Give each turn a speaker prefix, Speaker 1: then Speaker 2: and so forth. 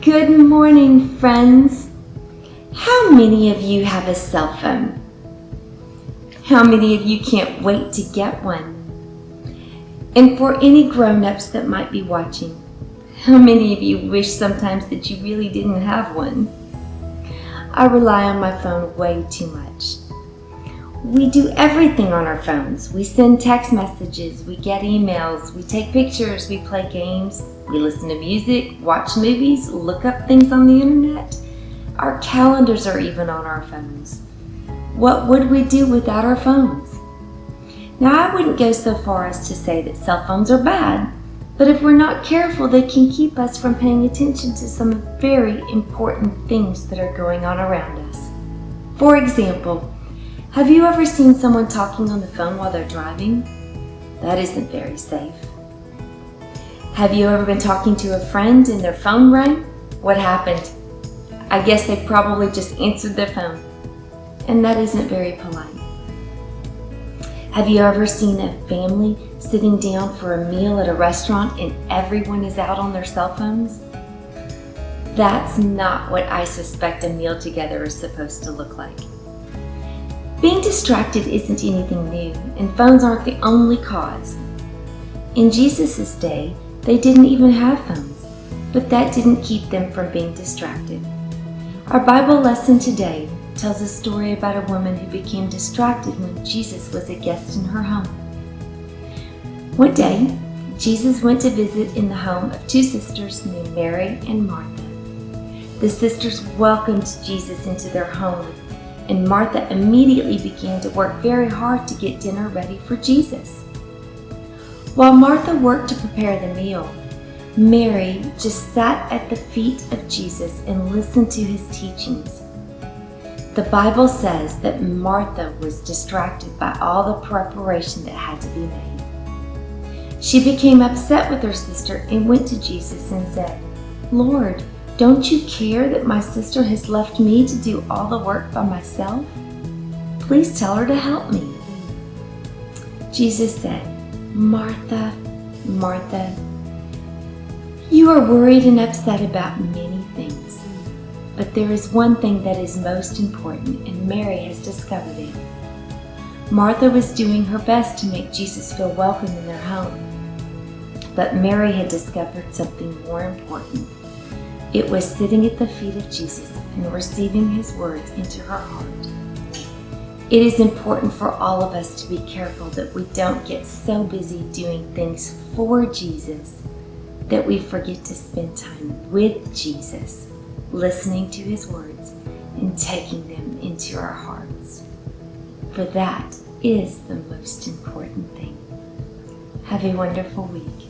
Speaker 1: Good morning, friends. How many of you have a cell phone? How many of you can't wait to get one? And for any grown-ups that might be watching, how many of you wish sometimes that you really didn't have one? I rely on my phone way too much. We do everything on our phones. We send text messages, we get emails, we take pictures, we play games, we listen to music, watch movies, look up things on the internet. Our calendars are even on our phones. What would we do without our phones? Now, I wouldn't go so far as to say that cell phones are bad, but if we're not careful, they can keep us from paying attention to some very important things that are going on around us. For example, have you ever seen someone talking on the phone while they're driving? That isn't very safe. Have you ever been talking to a friend and their phone rang? What happened? I guess they probably just answered their phone. And that isn't very polite. Have you ever seen a family sitting down for a meal at a restaurant and everyone is out on their cell phones? That's not what I suspect a meal together is supposed to look like. Being distracted isn't anything new, and phones aren't the only cause. In Jesus' day, they didn't even have phones, but that didn't keep them from being distracted. Our Bible lesson today tells a story about a woman who became distracted when Jesus was a guest in her home. One day, Jesus went to visit in the home of two sisters named Mary and Martha. The sisters welcomed Jesus into their home, and Martha immediately began to work very hard to get dinner ready for Jesus. While Martha worked to prepare the meal, Mary just sat at the feet of Jesus and listened to his teachings. The Bible says that Martha was distracted by all the preparation that had to be made. She became upset with her sister and went to Jesus and said, "Lord, don't you care that my sister has left me to do all the work by myself? Please tell her to help me." Jesus said, "Martha, Martha, you are worried and upset about many things, but there is one thing that is most important, and Mary has discovered it." Martha was doing her best to make Jesus feel welcome in their home, but Mary had discovered something more important. It was sitting at the feet of Jesus and receiving his words into her heart. It is important for all of us to be careful that we don't get so busy doing things for Jesus that we forget to spend time with Jesus, listening to his words and taking them into our hearts. For that is the most important thing. Have a wonderful week.